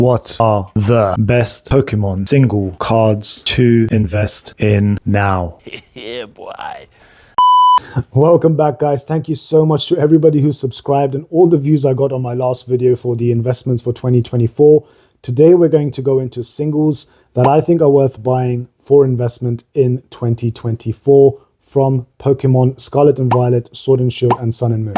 What are the best Pokemon single cards to invest in now? Yeah, boy. Welcome back, guys. Thank you so much to everybody who subscribed and all the views I got on my last video for the investments for 2024. Today, we're going to go into singles that I think are worth buying for investment in 2024 from Pokemon Scarlet and Violet, Sword and Shield, and Sun and Moon.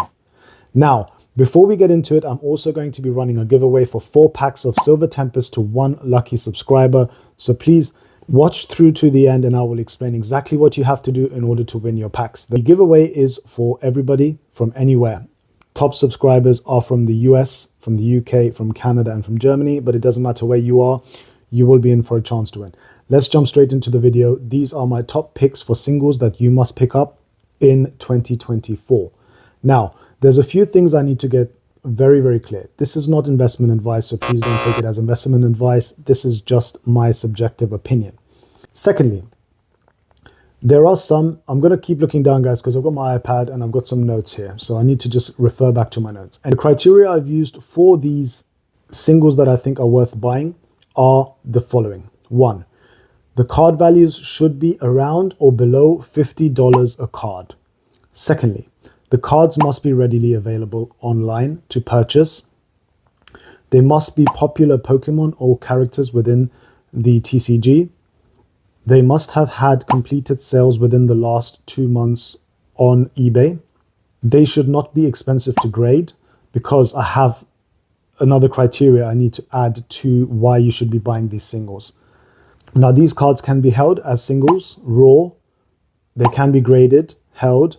Now, before we get into it, I'm also going to be running a giveaway for 4 packs of Silver Tempest to 1 lucky subscriber. So please watch through to the end and I will explain exactly what you have to do in order to win your packs. The giveaway is for everybody from anywhere. Top subscribers are from the US, from the UK, from Canada, and from Germany, but it doesn't matter where you are, you will be in for a chance to win. Let's jump straight into the video. These are my top picks for singles that you must pick up in 2024. Now, there's a few things I need to get very, very clear. This is not investment advice, so please don't take it as investment advice. This is just my subjective opinion. Secondly, there are some, I'm going to keep looking down, guys, because I've got my iPad and I've got some notes here. So I need to just refer back to my notes. And the criteria I've used for these singles that I think are worth buying are the following. 1, the card values should be around or below $50 a card. Secondly, the cards must be readily available online to purchase. They must be popular Pokemon or characters within the TCG. They must have had completed sales within the last 2 months on eBay. They should not be expensive to grade, because I have another criteria I need to add to why you should be buying these singles. Now, these cards can be held as singles, raw. They can be graded, held,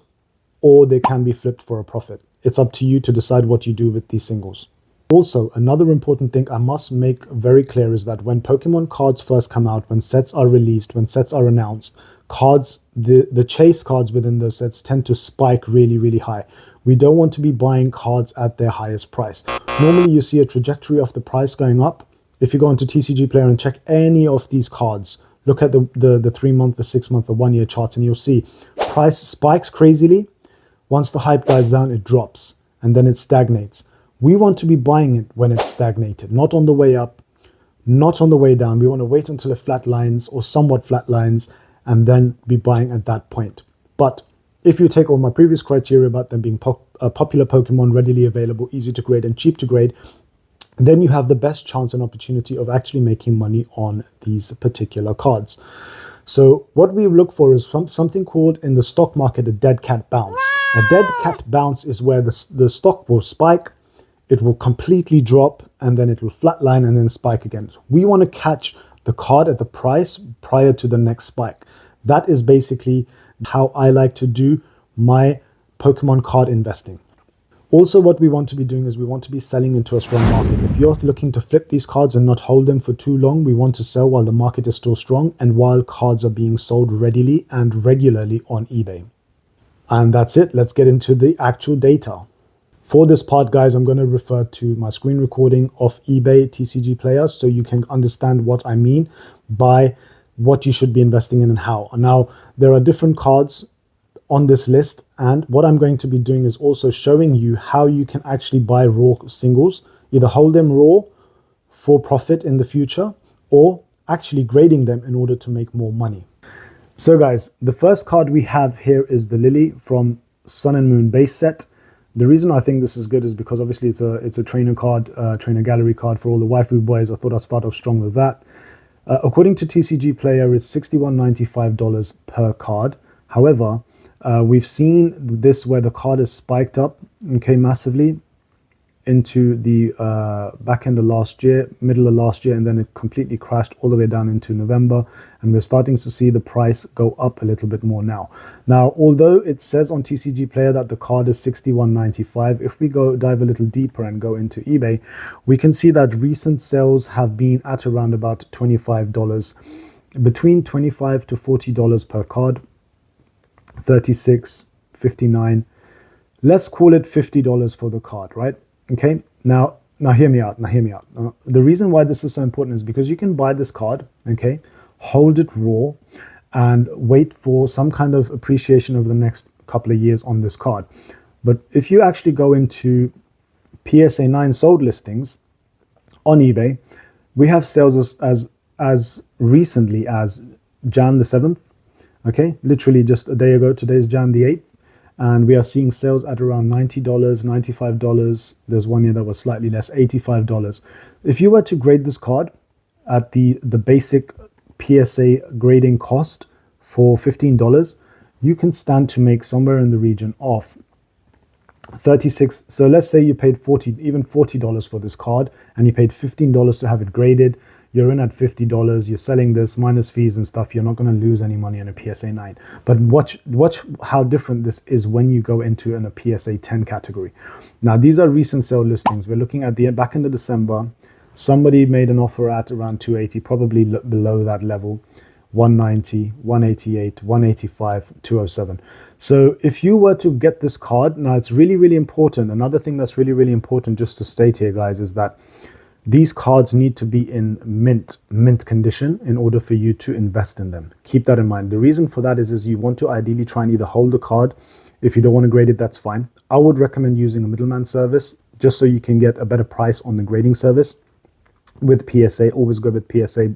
or they can be flipped for a profit. It's up to you to decide what you do with these singles. Also, another important thing I must make very clear is that when Pokemon cards first come out, when sets are released, when sets are announced, cards, the chase cards within those sets tend to spike really, really high. We don't want to be buying cards at their highest price. Normally, you see a trajectory of the price going up. If you go into TCG Player and check any of these cards, look at the 3-month, the 6-month, the 1-year charts, and you'll see price spikes crazily. Once the hype dies down, it drops and then it stagnates. We want to be buying it when it's stagnated, not on the way up, not on the way down. We want to wait until it flatlines or somewhat flatlines and then be buying at that point. But if you take all my previous criteria about them being popular Pokemon, readily available, easy to grade and cheap to grade, then you have the best chance and opportunity of actually making money on these particular cards. So what we look for is something called in the stock market a dead cat bounce. A dead cat bounce is where the stock will spike, it will completely drop, and then it will flatline and then spike again. We want to catch the card at the price prior to the next spike. That is basically how I like to do my Pokemon card investing. Also, what we want to be doing is we want to be selling into a strong market. If you're looking to flip these cards and not hold them for too long, we want to sell while the market is still strong and while cards are being sold readily and regularly on eBay. And that's it. Let's get into the actual data. For this part, guys, I'm going to refer to my screen recording of eBay TCG Player so you can understand what I mean by what you should be investing in and how. Now, there are different cards on this list, and what I'm going to be doing is also showing you how you can actually buy raw singles, either hold them raw for profit in the future or actually grading them in order to make more money. So guys, the first card we have here is the Lily from Sun and Moon base set. The reason I think this is good is because obviously it's a trainer card, trainer gallery card for all the waifu boys. I thought I'd start off strong with that. According to TCG Player, it's $61.95 per card. However, we've seen this where the card is spiked up, okay, massively into the back end of last year, middle of last year, and then it completely crashed all the way down into November. And we're starting to see the price go up a little bit more now. Now, although it says on TCG Player that the card is $61.95, if we dive a little deeper and go into eBay, we can see that recent sales have been at around about $25, between $25 to $40 per card. 36, 59, let's call it $50 for the card, right? Okay, now hear me out, the reason why this is so important is because you can buy this card, okay, hold it raw and wait for some kind of appreciation over the next couple of years on this card. But if you actually go into PSA 9 sold listings on eBay, We have sales as recently as Jan the 7th. Okay, literally just a day ago. Today's Jan the 8th. And we are seeing sales at around $90, $95. There's one year that was slightly less, $85. If you were to grade this card at the basic PSA grading cost for $15, you can stand to make somewhere in the region of 36. So let's say you paid $40 for this card, and you paid $15 to have it graded. You're in at $50. You're selling this minus fees and stuff. You're not going to lose any money on a PSA 9. But watch how different this is when you go into a PSA 10 category. Now, these are recent sale listings. We're looking at the back end of December. Somebody made an offer at around 280, probably below that level. 190, 188, 185, 207. So if you were to get this card, now it's really, really important. Another thing that's really, really important just to state here, guys, is that these cards need to be in mint condition in order for you to invest in them. Keep that in mind. The reason for that is you want to ideally try and either hold the card. If you don't want to grade it, that's fine. I would recommend using a middleman service just so you can get a better price on the grading service. With PSA, always go with PSA,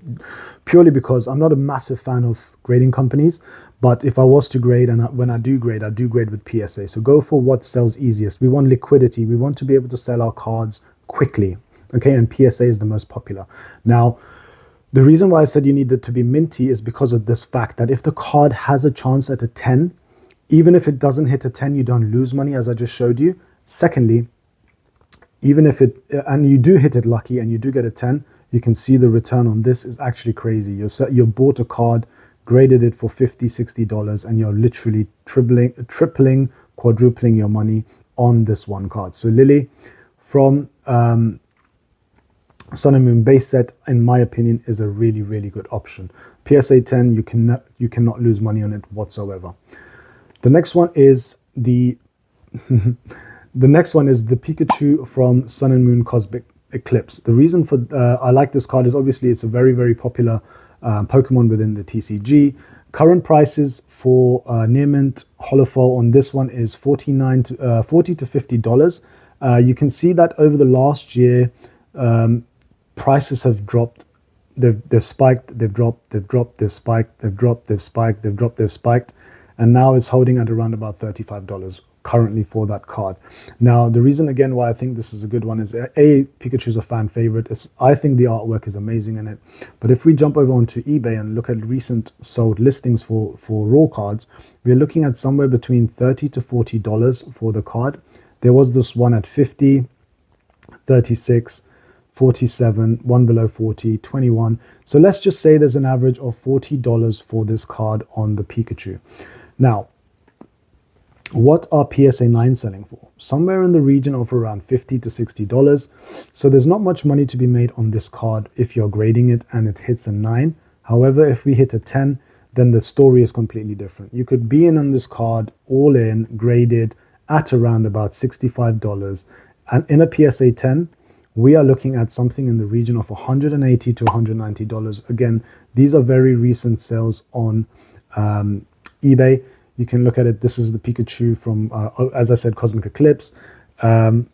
purely because I'm not a massive fan of grading companies. But if I was to grade, and when I do grade with PSA. So go for what sells easiest. We want liquidity. We want to be able to sell our cards quickly. Okay, and PSA is the most popular. Now, the reason why I said you need it to be minty is because of this fact that if the card has a chance at a 10, even if it doesn't hit a 10, you don't lose money, as I just showed you. Secondly, even if and you do hit it lucky and you do get a 10, you can see the return on this is actually crazy. You bought a card, graded it for $50, $60, and you're literally tripling, quadrupling your money on this one card. So Lily from Sun and Moon base set, in my opinion, is a really, really good option. PSA 10, you cannot lose money on it whatsoever. The next one is the Pikachu from Sun and Moon Cosmic Eclipse. The reason for I like this card is obviously it's a very, very popular Pokemon within the TCG. Current prices for near mint holofoil on this one is $40 to $50. You can see that over the last year, prices have dropped. They've spiked, they've dropped, they've dropped, they've spiked, they've dropped, they've spiked, they've dropped, they've spiked, and now it's holding at around about $35 currently for that card. Now, the reason again why I think this is a good one is Pikachu's a fan favorite. I think the artwork is amazing in it. But if we jump over onto eBay and look at recent sold listings for raw cards, we're looking at somewhere between $30 to $40 for the card. There was this one at 50, 36, 47, one below 40, 21. So let's just say there's an average of $40 for this card on the Pikachu. Now, what are PSA 9 selling for? Somewhere in the region of around $50 to $60. So there's not much money to be made on this card if you're grading it and it hits a 9. However, if we hit a 10, then the story is completely different. You could be in on this card all in, graded at around about $65. And in a PSA 10, we are looking at something in the region of $180 to $190. Again, these are very recent sales on eBay. You can look at it. This is the Pikachu from, as I said, Cosmic Eclipse. Gem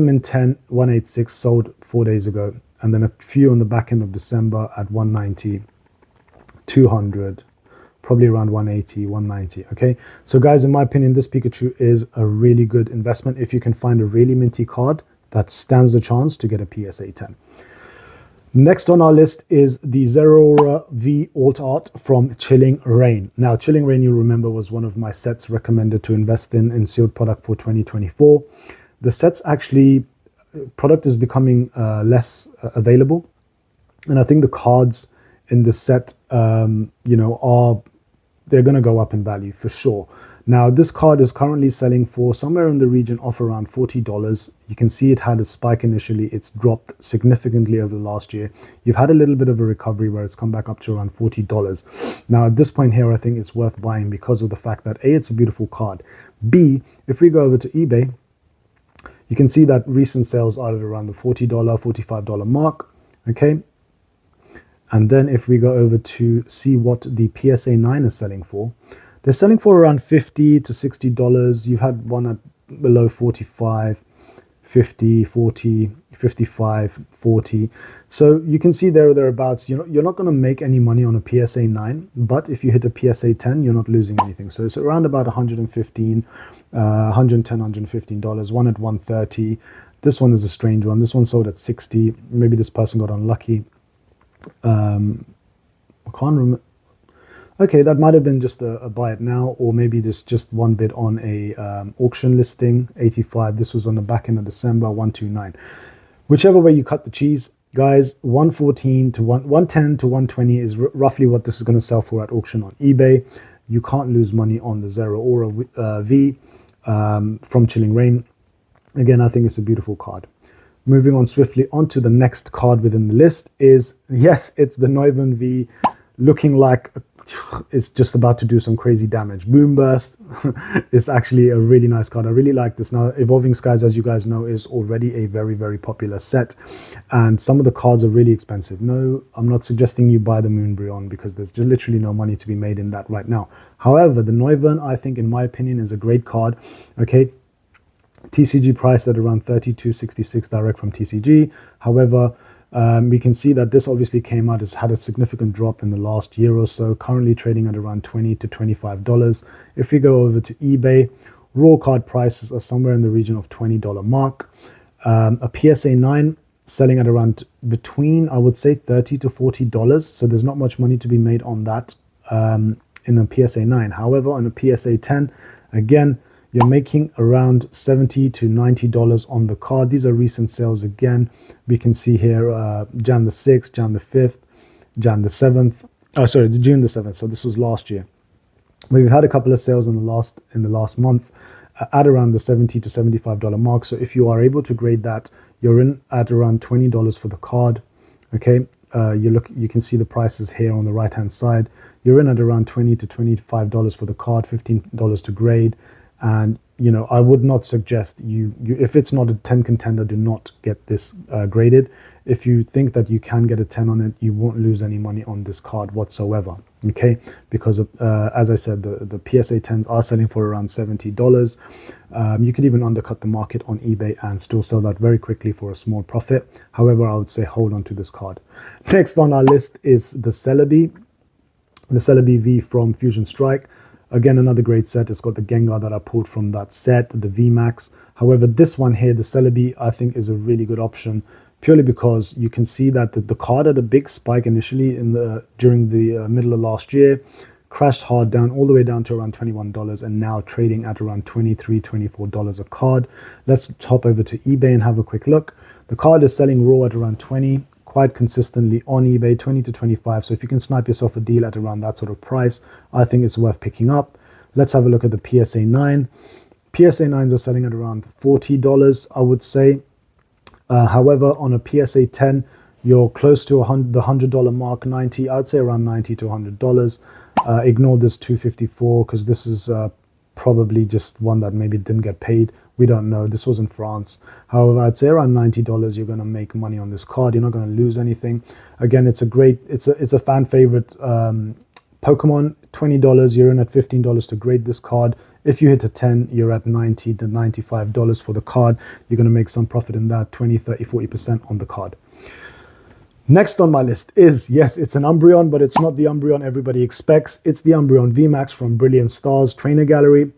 Mint 10, 186, sold 4 days ago. And then a few on the back end of December at 190, 200, probably around 180, 190. Okay. So guys, in my opinion, this Pikachu is a really good investment if you can find a really minty card that stands the chance to get a PSA 10. Next on our list is the Zeraora V alt art from Chilling Reign. Now, Chilling Reign, you'll remember, was one of my sets recommended to invest in sealed product for 2024. The set's actually, product is becoming less available. And I think the cards in the set, they're going to go up in value for sure. Now, this card is currently selling for somewhere in the region of around $40. You can see it had a spike initially. It's dropped significantly over the last year. You've had a little bit of a recovery where it's come back up to around $40. Now, at this point here, I think it's worth buying because of the fact that A, it's a beautiful card. B, if we go over to eBay, you can see that recent sales are at around the $40, $45 mark. Okay. And then if we go over to see what the PSA 9 is selling for, they're selling for around $50 to $60. You've had one at below 45, 50, 40, 55, 40. So you can see there or thereabouts, you're not going to make any money on a PSA 9, but if you hit a PSA 10, you're not losing anything. So it's around about 115, 110, $115, one at 130. This one is a strange one. This one sold at 60. Maybe this person got unlucky. I can't remember. Okay, that might have been just a buy it now, or maybe this just one bid on a auction listing, 85. This was on the back end of December, 129. Whichever way you cut the cheese, guys, 114 to 110 to 120 is roughly what this is going to sell for at auction on eBay. You can't lose money on the Zeraora V from Chilling Reign. Again, I think it's a beautiful card. Moving on swiftly onto the next card within the list is, yes, it's the Noivern V, looking like it's just about to do some crazy damage. Boomburst is actually a really nice card. I really like this. Now, Evolving Skies, as you guys know, is already a very, very popular set, and some of the cards are really expensive. No, I'm not suggesting you buy the Umbreon because there's just literally no money to be made in that right now. However, the Noivern, I think, in my opinion, is a great card. Okay, TCG priced at around $32.66 direct from TCG. However, we can see that this obviously came out, has had a significant drop in the last year or so, currently trading at around $20 to $25. If we go over to eBay, raw card prices are somewhere in the region of $20 mark. A PSA 9 selling at around between, I would say, $30 to $40. So there's not much money to be made on that in a PSA 9. However, on a PSA 10, again, you're making around $70 to $90 on the card. These are recent sales again. We can see here Jan the 6th, Jan the 5th, Jan the 7th. Oh, sorry, June the 7th. So this was last year. We've had a couple of sales in the last month at around the $70 to $75 mark. So if you are able to grade that, you're in at around $20 for the card. Okay, you can see the prices here on the right hand side. You're in at around $20 to $25 for the card, $15 to grade. And, I would not suggest you if it's not a 10 contender, do not get this graded. If you think that you can get a 10 on it, you won't lose any money on this card whatsoever. Okay, because as I said, the PSA 10s are selling for around $70. You could even undercut the market on eBay and still sell that very quickly for a small profit. However, I would say hold on to this card. Next on our list is the Celebi V from Fusion Strike. Again, another great set. It's got the Gengar that I pulled from that set, the VMax. However, this one here, the Celebi, I think is a really good option, purely because you can see that the card had a big spike initially during the middle of last year, crashed hard down all the way down to around $21, and now trading at around $23, $24 a card. Let's hop over to eBay and have a quick look. The card is selling raw at around $20. Quite consistently on eBay, 20 to 25. So if you can snipe yourself a deal at around that sort of price, I think it's worth picking up. Let's have a look at the PSA 9. PSA 9s are selling at around $40, I would say. However, on a PSA 10, you're close to the $100 mark, 90. I'd say around $90 to $100. Ignore this $254 because this is probably just one that maybe didn't get paid. We don't know. This was in France. However, I'd say around $90 you're going to make money on this card. You're not going to lose anything. Again, it's a fan favorite Pokemon. $20, you're in at $15 to grade this card. If you hit a 10, you're at $90 to $95 for the card. You're going to make some profit in that, 20, 30, 40% on the card. Next on my list is, yes, it's an Umbreon, but it's not the Umbreon everybody expects. It's the Umbreon VMax from Brilliant Stars Trainer Gallery.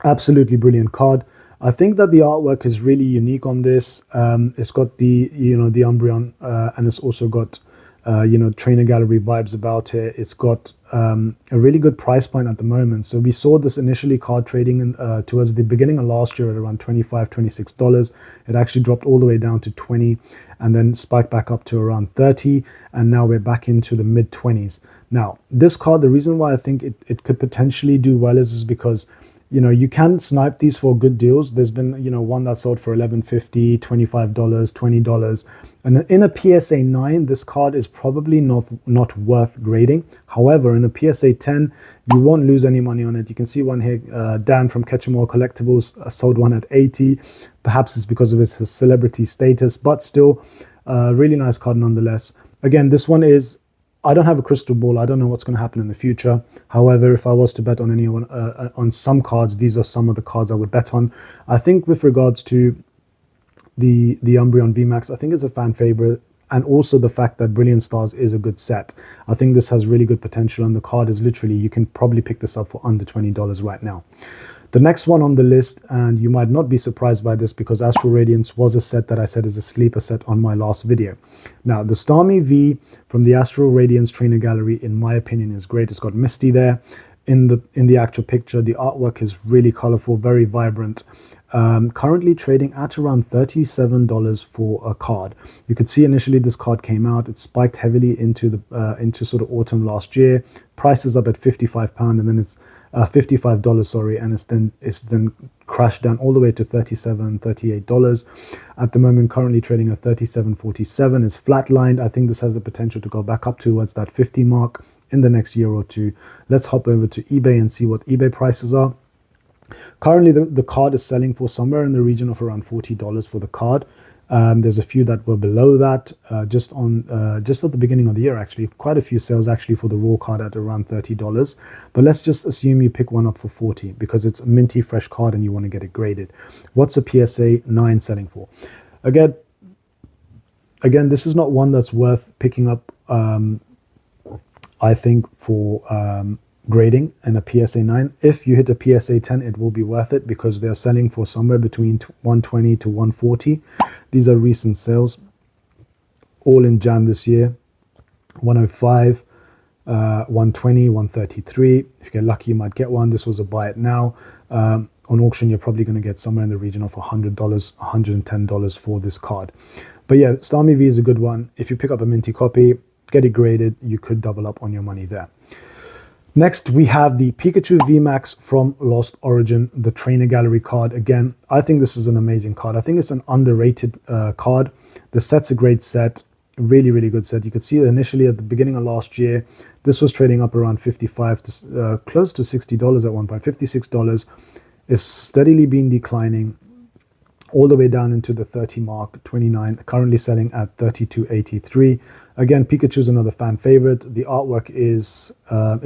Absolutely brilliant card. I think that the artwork is really unique on this. It's got the Umbreon, and it's also got Trainer Gallery vibes about it. It's got a really good price point at the moment. So we saw this initially card trading towards the beginning of last year at around $25, $26. It actually dropped all the way down to 20 and then spiked back up to around 30. And now we're back into the mid 20s. Now, this card, the reason why I think it could potentially do well is because you can snipe these for good deals. There's been, one that sold for $11.50, $25, $20. And in a PSA 9, this card is probably not worth grading. However, in a PSA 10, you won't lose any money on it. You can see one here, Dan from Catch 'em All Collectibles sold one at 80. Perhaps it's because of his celebrity status, but still a really nice card nonetheless. Again, this one is, I don't have a crystal ball. I don't know what's going to happen in the future. However, if I was to bet on anyone, on some cards, these are some of the cards I would bet on. I think with regards to the Umbreon VMax. I think it's a fan favorite. And also the fact that Brilliant Stars is a good set. I think this has really good potential, and the card is literally, you can probably pick this up for under $20 right now. The next one on the list, and you might not be surprised by this because Astral Radiance was a set that I said is a sleeper set on my last video. Now, the Starmie V from the Astral Radiance Trainer Gallery, in my opinion, is great. It's got Misty there. In the actual picture, the artwork is really colorful, very vibrant. Currently trading at around $37 for a card. You could see initially this card came out, it spiked heavily into sort of autumn last year. Price is up at £55, and then it's $55, sorry, and it's then crashed down all the way to $37, $38. At the moment, currently trading at $37.47. It's flatlined. I think this has the potential to go back up towards that 50 mark in the next year or two. Let's hop over to eBay and see what eBay prices are. Currently, the card is selling for somewhere in the region of around $40 for the card. There's a few that were below that just at the beginning of the year, actually. Quite a few sales actually for the raw card at around $30. But let's just assume you pick one up for $40 because it's a minty fresh card and you want to get it graded. What's a PSA 9 selling for? Again, this is not one that's worth picking up, I think, for grading and a PSA 9. If you hit a PSA 10, it will be worth it because they're selling for somewhere between 120 to 140. These are recent sales, all in Jan this year. 105, 120, 133. If you get lucky, you might get one. This was a buy it now. On auction, you're probably going to get somewhere in the region of $100, $110 for this card. But yeah, Starmie V is a good one. If you pick up a minty copy, get it graded, you could double up on your money there. Next, we have the Pikachu VMax from Lost Origin, the Trainer Gallery card. Again, I think this is an amazing card. I think it's an underrated card. The set's a great set, really, really good set. You could see that initially at the beginning of last year, this was trading up around 55 to close to $60 at one point, $56. It's steadily been declining all the way down into the 30 mark, 29, currently selling at $32.83. Again, Pikachu is another fan favorite. The artwork is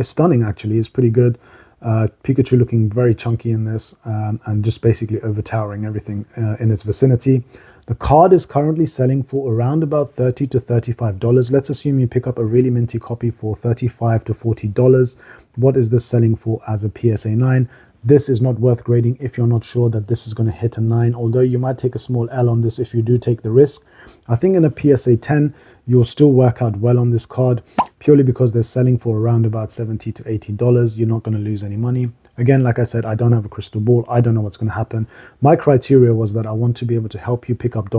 stunning, actually. It's pretty good. Pikachu looking very chunky in this and just basically overtowering everything in its vicinity. The card is currently selling for around about $30 to $35. Let's assume you pick up a really minty copy for $35 to $40. What is this selling for as a PSA 9? This is not worth grading if you're not sure that this is going to hit a 9, although you might take a small L on this if you do take the risk. I think in a PSA 10, you'll still work out well on this card, purely because they're selling for around about $70 to $80. You're not going to lose any money. Again, like I said, I don't have a crystal ball. I don't know what's going to happen. My criteria was that I want to be able to help you pick up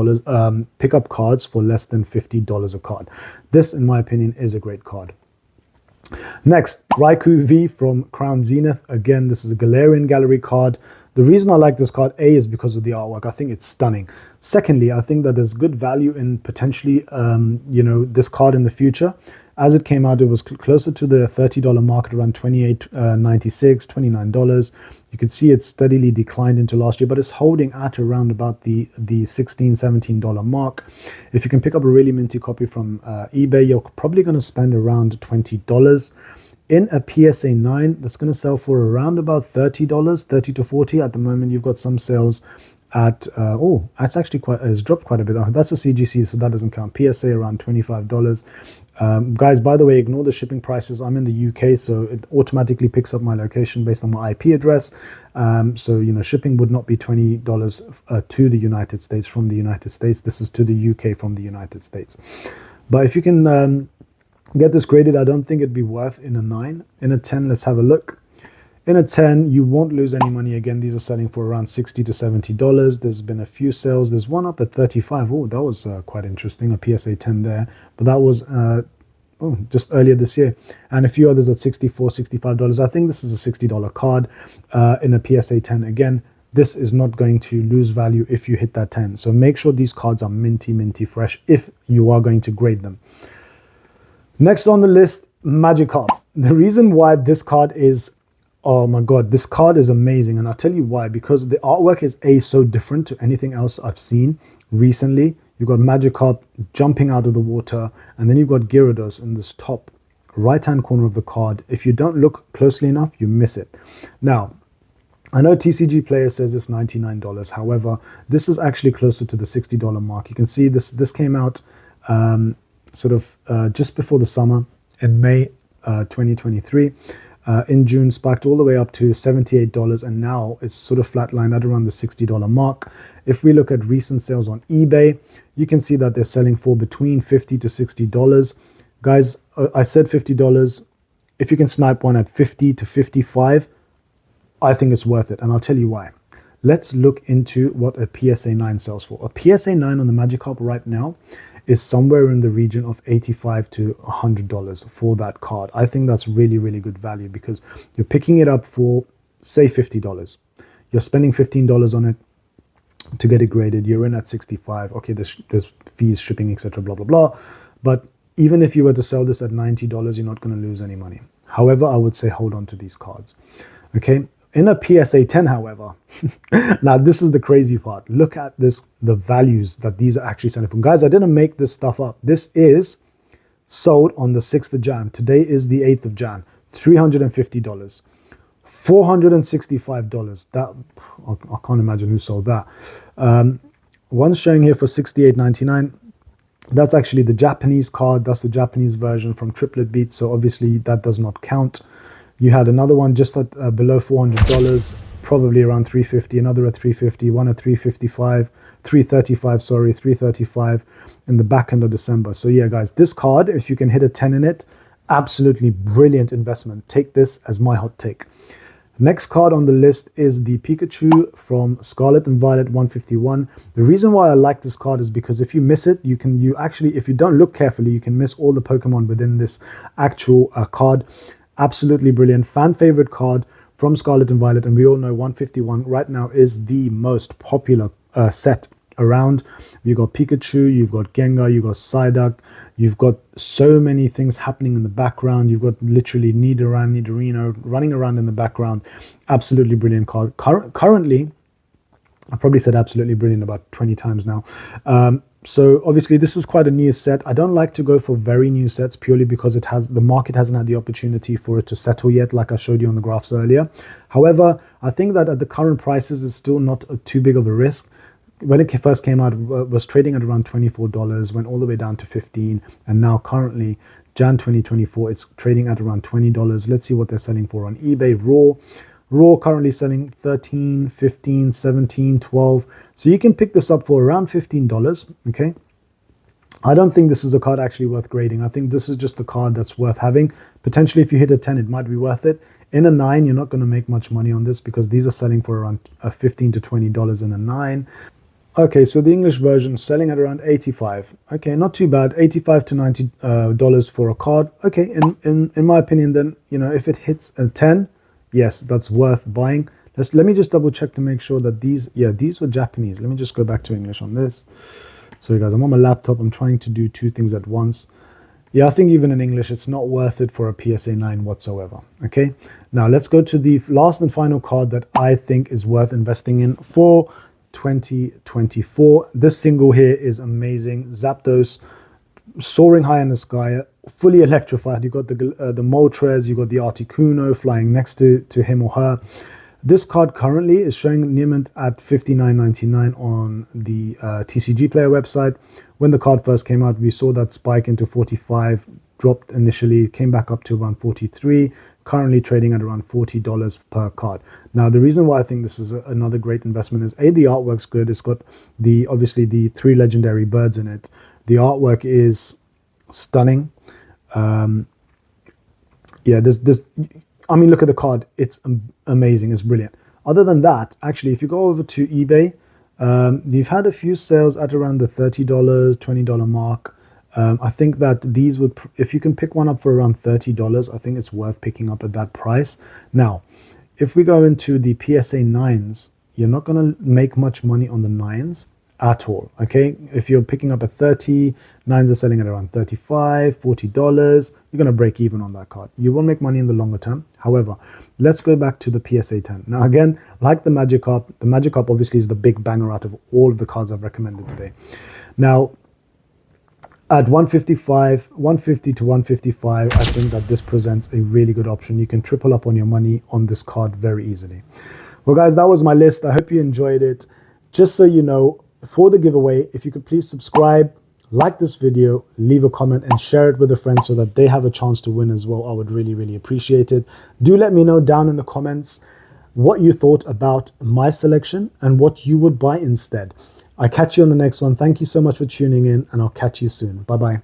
cards for less than $50 a card. This, in my opinion, is a great card. Next, Raichu V from Crown Zenith. Again, this is a Galarian Gallery card. The reason I like this card, A, is because of the artwork. I think it's stunning. Secondly, I think that there's good value in potentially, this card in the future. As it came out, it was closer to the $30 mark, around $28.96, $29. You can see it steadily declined into last year, but it's holding at around about the $16, $17 mark. If you can pick up a really minty copy from eBay, you're probably going to spend around $20. In a PSA 9, that's going to sell for around about $30, $30 to $40. At the moment, you've got some sales at, that's actually it's dropped quite a bit. That's a CGC, so that doesn't count. PSA around $25. Guys, by the way, ignore the shipping prices. I'm in the UK, so it automatically picks up my location based on my IP address. So, shipping would not be $20 to the United States from the United States. This is to the UK from the United States. But if you can get this graded, I don't think it'd be worth in a 9. In a 10, let's have a look. In a 10, you won't lose any money. Again, these are selling for around $60 to $70. There's been a few sales. There's one up at 35. Oh, that was quite interesting. A PSA 10 there. But that was just earlier this year. And a few others at $64, $65. I think this is a $60 card in a PSA 10. Again, this is not going to lose value if you hit that 10. So make sure these cards are minty, minty fresh if you are going to grade them. Next on the list, Magikarp. The reason why this card is, oh my god, this card is amazing, and I'll tell you why. Because the artwork is so different to anything else I've seen recently. You've got Magikarp jumping out of the water, and then you've got Gyarados in this top right-hand corner of the card. If you don't look closely enough, you miss it. Now, I know TCG Player says it's $99. However, this is actually closer to the $60 mark. You can see this came out just before the summer in May 2023. In June, spiked all the way up to $78, and now it's sort of flatlined at around the $60 mark. If we look at recent sales on eBay, you can see that they're selling for between $50 to $60. Guys, I said $50. If you can snipe one at $50 to $55, I think it's worth it, and I'll tell you why. Let's look into what a PSA 9 sells for. A PSA 9 on the Magikarp right now is somewhere in the region of $85 to $100 for that card. I think that's really, really good value because you're picking it up for, say, $50. You're spending $15 on it to get it graded. You're in at $65. Okay, there's fees, shipping, etc., blah, blah, blah. But even if you were to sell this at $90, you're not going to lose any money. However, I would say hold on to these cards. Okay, in a PSA 10, however, now this is the crazy part. Look at this, the values that these are actually selling for. Guys, I didn't make this stuff up. This is sold on the 6th of Jan. Today is the 8th of Jan. $350. $465. That, I can't imagine who sold that. One's showing here for $68.99. That's actually the Japanese card. That's the Japanese version from Triplet Beat. So obviously that does not count. You had another one just at below $400, probably around $350, another at $350, one at $355, $335 in the back end of December. So yeah, guys, this card, if you can hit a 10 in it, absolutely brilliant investment. Take this as my hot take. Next card on the list is the Pikachu from Scarlet and Violet 151. The reason why I like this card is because if you miss it, you actually, if you don't look carefully, you can miss all the Pokemon within this actual card. Absolutely brilliant, fan favorite card from Scarlet and Violet, and we all know 151 right now is the most popular set around. You've got Pikachu, you've got Gengar, you've got Psyduck, you've got so many things happening in the background. You've got literally Nidorino running around in the background. Absolutely brilliant card. Currently, I probably said absolutely brilliant about 20 times now. So obviously this is quite a new set. I don't like to go for very new sets purely because the market hasn't had the opportunity for it to settle yet, like I showed you on the graphs earlier. However, I think that at the current prices, it's still not too big of a risk. When it first came out, it was trading at around $24, went all the way down to $15, and now currently, Jan 2024, it's trading at around $20. Let's see what they're selling for on eBay. Raw currently selling 13, 15, 17, 12. So you can pick this up for around $15, okay? I don't think this is a card actually worth grading. I think this is just a card that's worth having. Potentially, if you hit a 10, it might be worth it. In a 9, you're not going to make much money on this because these are selling for around $15 to $20 in a 9. Okay, so the English version selling at around 85. Okay, not too bad. 85 to $90 for a card. Okay, in my opinion, then, you know, if it hits a 10, yes, that's worth buying. Let me just double check to make sure that these were Japanese. Let me just go back to English on this. So guys, I'm on my laptop. I'm trying to do two things at once. Yeah, I think even in English, it's not worth it for a PSA 9 whatsoever. Okay, now let's go to the last and final card that I think is worth investing in for 2024. This single here is amazing. Zapdos, soaring high in the sky, fully electrified. You got the Moltres, you got the Articuno flying next to him or her. This card currently is showing near mint at $59.99 on the TCG Player website. When the card first came out, we saw that spike into 45, dropped initially, came back up to around 43, currently trading at around $40 per card. Now, the reason why I think this is another great investment is, A, the artwork's good. It's got obviously the 3 legendary birds in it. The artwork is stunning. I mean, look at the card. It's amazing. It's brilliant. Other than that, actually, if you go over to eBay, you've had a few sales at around the $30, $20 mark. I think that these would, if you can pick one up for around $30, I think it's worth picking up at that price. Now, if we go into the PSA 9s, you're not going to make much money on the 9s at all, okay? If you're picking up a 30, 9s are selling at around $35, $40, you're going to break even on that card. You will make money in the longer term. However, let's go back to the PSA 10. Now again, like the Magikarp obviously is the big banger out of all of the cards I've recommended today. Now, at 155, 150 to 155, I think that this presents a really good option. You can triple up on your money on this card very easily. Well, guys, that was my list. I hope you enjoyed it. Just so you know, for the giveaway, if you could please subscribe, like this video, leave a comment, and share it with a friend so that they have a chance to win as well. I would really, really appreciate it. Do let me know down in the comments what you thought about my selection and what you would buy instead. I'll catch you on the next one. Thank you so much for tuning in, and I'll catch you soon. Bye-bye.